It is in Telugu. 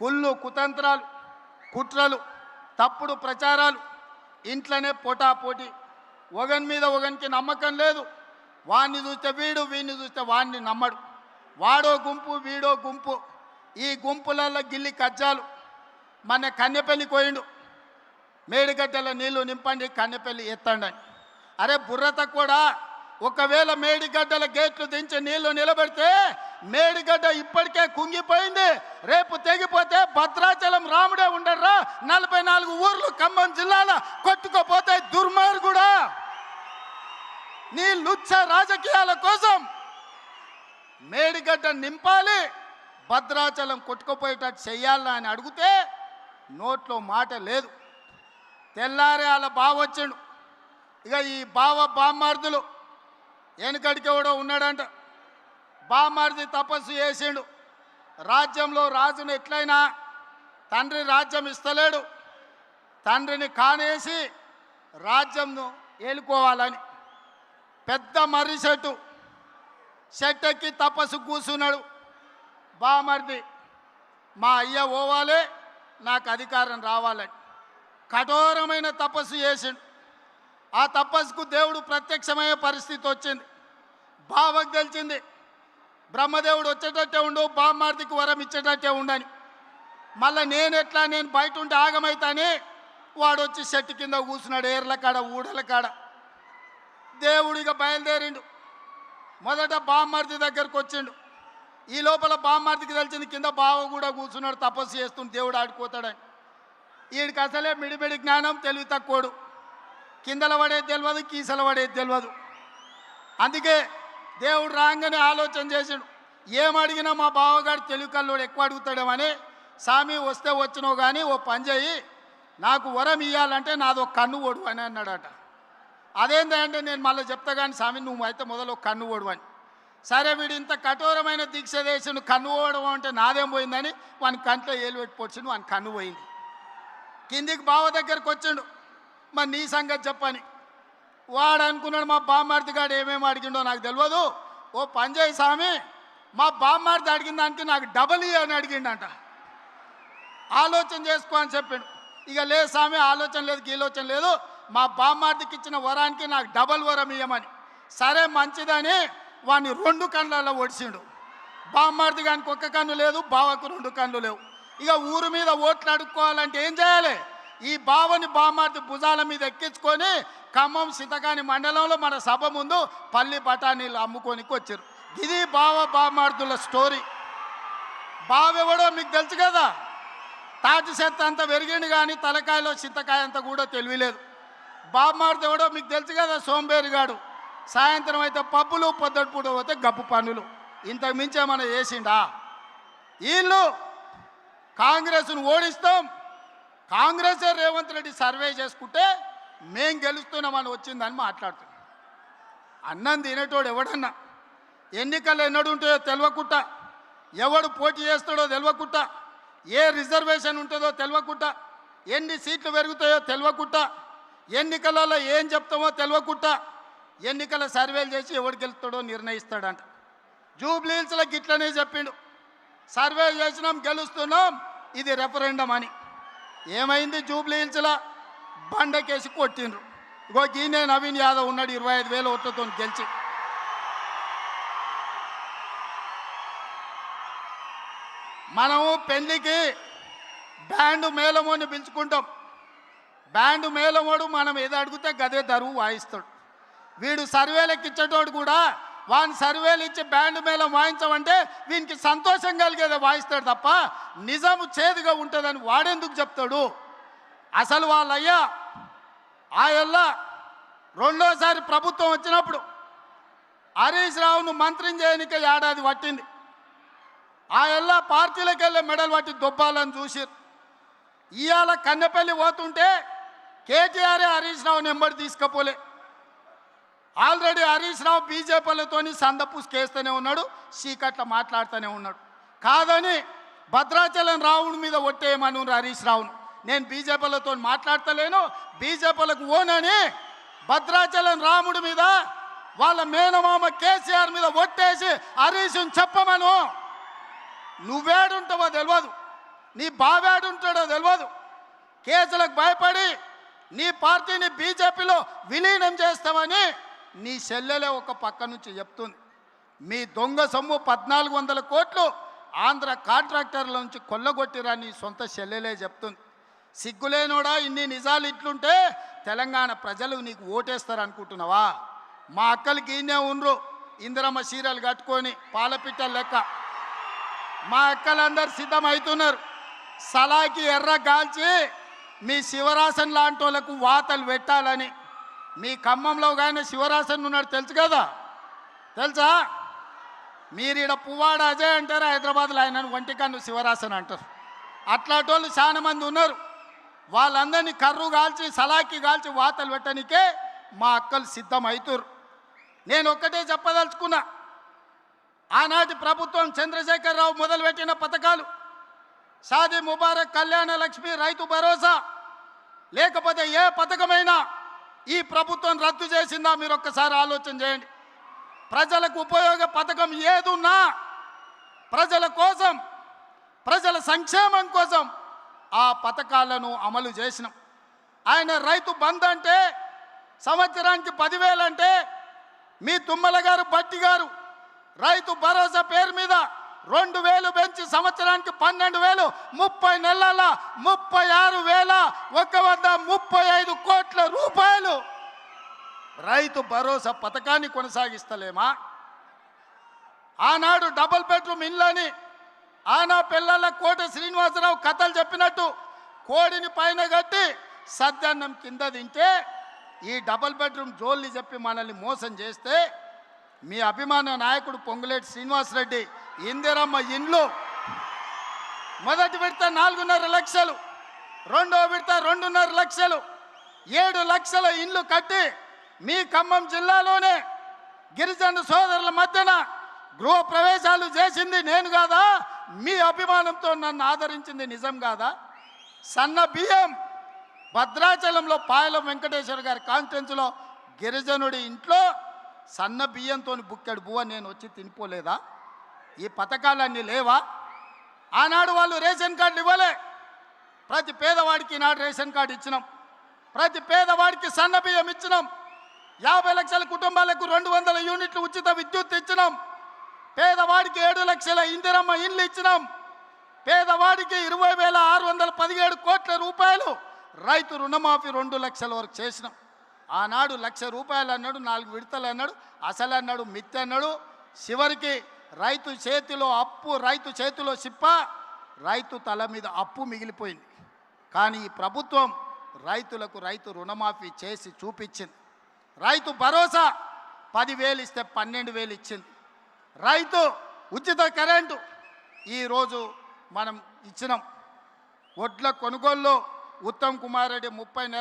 కుళ్ళు కుతంత్రాలు, కుట్రలు, తప్పుడు ప్రచారాలు, ఇంట్లోనే పోటాపోటీ, ఒకని మీద ఒకనికి నమ్మకం లేదు. వాడిని చూస్తే వీడు, వీడిని చూస్తే వాడిని నమ్మడు. వాడో గుంపు, వీడో గుంపు. ఈ గుంపులలో గిల్లి కజ్జాలు. మన కన్నెపల్లి కోయిండు, మేడిగడ్డల నీళ్లు నింపండి, కన్నెపల్లి ఎత్తండి అని. అరే బుర్రత కూడా, ఒకవేళ మేడిగడ్డల గేట్లు దించి నీళ్లు నిలబెడితే మేడిగడ్డ ఇప్పటికే కుంగిపోయింది. రేపు తెగిపోతే భద్రాచలం రాముడే ఉండర్రా. 44 ఊర్లు ఖమ్మం జిల్లాలో కొట్టుకోపోతే దుర్మార్గుడా. నీ లుచ్చ రాజకీయాల కోసం మేడిగడ్డ నింపాలి, భద్రాచలం కొట్టుకుపోయేటట్టు చెయ్యాలా అని అడిగితే నోట్లో మాట లేదు. తెల్లారే వాళ్ళ బావ వచ్చిండు. ఇక ఈ బామ్మార్దులు వెనుకడికి ఎవడో ఉన్నాడంట. బామ్మార్ది తపస్సు చేసిండు. రాజ్యంలో రాజును ఎట్లయినా తండ్రి రాజ్యం ఇస్తలేడు, తండ్రిని కానేసి రాజ్యంను ఏలుకోవాలని పెద్ద మర్రి చెట్టు ఎక్కి తపస్సు కూర్చున్నాడు. బామర్ది మా అయ్య పోవాలి, నాకు అధికారం రావాలని కఠోరమైన తపస్సు చేసిండు. ఆ తపస్సుకు దేవుడు ప్రత్యక్షమయ్యే పరిస్థితి వచ్చింది. బావకు తెలిసింది బ్రహ్మదేవుడు వచ్చేటట్టే ఉండు, బామ్మార్దికి వరం ఇచ్చేటట్టే ఉండని. మళ్ళీ నేను బయట ఉండి ఆగమైతాని వాడు వచ్చి చెట్టు కింద కూర్చున్నాడు, ఏర్ల కాడ ఊడల కాడ. దేవుడిగా బయలుదేరిండు. మొదట బామ్మార్ది దగ్గరకు వచ్చిండు. ఈ లోపల బామ్మార్దికి తెలిసింది కింద బావ కూడా కూర్చున్నాడు, తపస్సు చేస్తుంది, దేవుడు ఆడిపోతాడని. వీడికి అసలే మిడిమిడి జ్ఞానం, తెలివి తక్కువడు. కిందల పడేది తెలియదు, కీసల పడేది తెలియదు. అందుకే దేవుడు రాగానే ఆలోచన చేసిండు, ఏమడిగినా మా బావగాడు తెలివి కల్లోడు ఎక్కువ అడుగుతాడేమని. స్వామి వస్తే వచ్చినావు కానీ ఓ పని చేయి, నాకు వరం ఇవ్వాలంటే నాదో కన్ను ఓడు అని అన్నాడట. అదేంటంటే నేను మళ్ళీ చెప్తా కానీ స్వామి నువ్వు అయితే మొదలు కన్ను ఓడు అని. సరే వీడు ఇంత కఠోరమైన దీక్ష చేసిండు, కన్ను ఓడడం అంటే నాదేం పోయిందని వాని కంట్లో ఏలు పెట్టి పొడిచిండు, వాని కన్ను పోయింది. కిందికి బావ దగ్గరకు వచ్చిండు, మరి నీ సంగతి చెప్పని. వాడు అనుకున్నాడు మా బామ్మార్ది గాడు ఏమేమి అడిగిండో నాకు తెలియదు, ఓ పని చేయి స్వామి, మా బామ్మార్ది అడిగిన దానికి నాకు డబల్ అని అడిగిండంట. ఆలోచన చేసుకో అని చెప్పిండు. ఇక లేదు స్వామి ఆలోచన లేదు, గీలోచన లేదు, మా బామ్మార్దికి ఇచ్చిన వరానికి నాకు డబల్ వరం ఇవ్వమని. సరే మంచిదని వాడిని 2 కళ్ళల్లో ఒడిచిండు. బామ్మార్ది గానికి 1 కన్ను లేదు, బావకు 2 కన్ను లేవు. ఇక ఊరు మీద ఓట్లు అడుక్కోవాలంటే ఏం చేయాలి? ఈ బావని బామ్మార్ది భుజాల మీద ఎక్కించుకొని ఖమ్మం సింతకాని మండలంలో మన సభ ముందు పల్లి బఠానీలు అమ్ముకోనికి వచ్చారు. ఇది బామ్మార్దుల స్టోరీ. బావెవడో మీకు తెలుసు కదా, తాటి చెత్త అంత పెరిగిండు కానీ తలకాయలో చింతకాయ అంత కూడా తెలియలేదు. బామ్మార్ది ఎవడో మీకు తెలుసు కదా, సోంబేరిగాడు. సాయంత్రం అయితే పబ్బులు, పొద్దుటిపూట పోతే గప్పు పనులు. ఇంతకు మించి ఏమైనా చేసిండా? వీళ్ళు కాంగ్రెస్ను ఓడిస్తాం, కాంగ్రెసే రేవంత్ రెడ్డి సర్వే చేసుకుంటే మేం గెలుస్తున్నామని వచ్చిందని మాట్లాడుతున్నాం. అన్నం తినేటోడు ఎవడన్నా ఎన్నికలు ఎన్నడుంటాయో తెలియకుండా, ఎవడు పోటీ చేస్తాడో తెలియకుండా, ఏ రిజర్వేషన్ ఉంటుందో తెలియకుండా, ఎన్ని సీట్లు పెరుగుతాయో తెలియకుండా, ఎన్నికలలో ఏం చెప్తామో తెలియకుండా ఎన్నికల సర్వేలు చేసి ఎవడు గెలుస్తాడో నిర్ణయిస్తాడంట. జూబ్లీహిల్స్లో గిట్లనే చెప్పిండు, సర్వే చేసినాం గెలుస్తున్నాం, ఇది రెఫరెండం అని. ఏమైంది? జూబ్లీహిల్స్లో బండకేసి కొట్టిండ్రు. ఇగో గీనే నవీన్ యాదవ్ ఉన్నాడు 25,000 ఓట్లతో గెలిచి. మనము పెళ్లికి బ్యాండు మేళమోని పిలుచుకుంటాం. బ్యాండు మేళమోడు మనం ఏదో అడిగితే గదే దరువు వాయిస్తాడు. వీడు సర్వేలకు ఇచ్చేటోడు కూడా వాని సర్వేలు ఇచ్చి బ్యాండు మేళం వాయించమంటే వీనికి సంతోషం కలిగేదే వాయిస్తాడు తప్ప నిజము చేదుగా ఉంటుందని వాడెందుకు చెప్తాడు? అసలు వాళ్ళయ్యా ఆయల్లా రెండోసారి ప్రభుత్వం వచ్చినప్పుడు హరీష్ రావును మంత్రిని చేయనికే ఏడాది పట్టింది. ఆయల్లా పార్టీలకు వెళ్ళే మెడల్ పట్టి దొబ్బాలని చూసిరు. ఇవాళ కన్నెపల్లి పోతుంటే కేటీఆర్ హరీష్ రావుని ఎంబడి తీసుకపోలే. ఆల్రెడీ హరీష్ రావు బీజేపీలతోని సందపుసుకేస్తూనే ఉన్నాడు, చీకట్ల మాట్లాడుతూనే ఉన్నాడు. కాదని భద్రాచలం రావుని మీద ఒట్టేయమను హరీష్ రావును. నేను బీజేపీలతో మాట్లాడతలేను, బీజేపీలకు ఓనని భద్రాచలం రాముడి మీద వాళ్ళ మేనమామ కేసీఆర్ మీద ఒట్టేసి హరీష్ని చెప్పమను. నువ్వేడుంటావో తెలియదు, నీ బావాడుంటాడో తెలియదు. కేసులకు భయపడి నీ పార్టీని బీజేపీలో విలీనం చేస్తామని నీ చెల్లెలే ఒక పక్క నుంచి చెప్తుంది. మీ దొంగ సొమ్ము 1400 కోట్లు ఆంధ్ర కాంట్రాక్టర్ల నుంచి కొల్లగొట్టిరా నీ సొంత చెల్లెలే చెప్తుంది. సిగ్గులేనోడా, ఇన్ని నిజాలు ఇట్లుంటే తెలంగాణ ప్రజలు నీకు ఓటేస్తారు అనుకుంటున్నావా? మా అక్కలకి ఈయనే ఉండ్రు, ఇందిరమ్మ చీరలు కట్టుకొని పాలపిట్టలు లెక్క. మా అక్కలందరూ సిద్ధమవుతున్నారు. సలాకి ఎర్ర గాల్చి మీ శివరాసన్ లాంటి వాళ్ళకు వాతలు పెట్టాలని. మీ ఖమ్మంలో కానీ శివరాసన్ ఉన్నాడు తెలుసు కదా, తెలుసా? మీరు ఈడ పువ్వాడ అజయ్ అంటారు, హైదరాబాద్లో ఆయన ఒంటికన్ను శివరాసన్ అంటారు. అట్లాంటి వాళ్ళు చాలా మంది ఉన్నారు. వాళ్ళందరినీ కర్రు కాల్చి సలాకి కాల్చి వాతలు పెట్టడానికే మా అక్కలు సిద్ధమవుతారు. నేను ఒక్కటే చెప్పదలుచుకున్నా, ఆనాటి ప్రభుత్వం చంద్రశేఖరరావు మొదలుపెట్టిన పథకాలు షాదీ ముబారక్, కళ్యాణ లక్ష్మి, రైతు భరోసా, లేకపోతే ఏ పథకమైనా ఈ ప్రభుత్వం రద్దు చేసిందా? మీరు ఒక్కసారి ఆలోచన చేయండి. ప్రజలకు ఉపయోగ పథకం ఏదున్నా ప్రజల కోసం, ప్రజల సంక్షేమం కోసం ఆ పథకాలను అమలు చేసినాం. ఆయన రైతు బంధు అంటే సంవత్సరానికి 10,000 అంటే, మీ తుమ్మల గారు బట్టి గారు రైతు భరోసా పేరు మీద 2,000 పెంచి సంవత్సరానికి 12,000, 30 నెలల 36,135 కోట్ల రూపాయలు రైతు భరోసా పథకాన్ని కొనసాగిస్తలేమా? ఆనాడు డబుల్ బెడ్రూమ్ ఇళ్ళని ఆనా పిల్లల కోట శ్రీనివాసరావు కథలు చెప్పినట్టు కోడిని పైన కట్టి సద్దన్నం కింద తింటే, ఈ డబుల్ బెడ్రూమ్ జోల్ని చెప్పి మనల్ని మోసం చేస్తే, మీ అభిమాన నాయకుడు పొంగులేటి శ్రీనివాసరెడ్డి ఇందిరమ్మ ఇండ్లు మొదటి విడత 4.5 లక్షలు, రెండో విడత 2.5 లక్షలు, 7 లక్షల ఇండ్లు కట్టి మీ ఖమ్మం జిల్లాలోనే గిరిజన సోదరుల మధ్యన గృహ ప్రవేశాలు చేసింది నేను కాదా? మీ అభిమానంతో నన్ను ఆదరించింది నిజం కాదా? సన్న బియ్యం భద్రాచలంలో పాయలం వెంకటేశ్వర గారి కాన్స్టిట్యున్సీలో గిరిజనుడి ఇంట్లో సన్న బియ్యంతో బుక్కెడు బువ్వ నేను వచ్చి తినిపోలేదా? ఈ పథకాలన్నీ లేవా? ఆనాడు వాళ్ళు రేషన్ కార్డులు ఇవ్వలే. ప్రతి పేదవాడికి ఈనాడు రేషన్ కార్డు ఇచ్చినాం. ప్రతి పేదవాడికి సన్న బియ్యం ఇచ్చినాం. 50 లక్షల కుటుంబాలకు 200 యూనిట్లు ఉచిత విద్యుత్ ఇచ్చినాం. పేదవాడికి 7 లక్షల ఇందిరమ్మ ఇండ్లు ఇచ్చినాం. పేదవాడికి 20,617 కోట్ల రూపాయలు రైతు రుణమాఫీ 2 లక్షల వరకు చేసినాం. ఆనాడు 1,00,000 రూపాయలు అన్నాడు, 4 విడతలు అన్నాడు, అసలు అన్నాడు, మిత్తి అన్నాడు. చివరికి రైతు చేతిలో అప్పు, రైతు చేతిలో సిప్ప, రైతు తల మీద అప్పు మిగిలిపోయింది. కానీ ఈ ప్రభుత్వం రైతులకు రైతు రుణమాఫీ చేసి చూపించింది. రైతు భరోసా 10,000 ఇస్తే 12,000 ఇచ్చింది. రైతు ఉచిత కరెంటు ఈరోజు మనం ఇచ్చినాం. వడ్ల కొనుగోలులో ఉత్తమ్ కుమార్ రెడ్డి 30 నెలల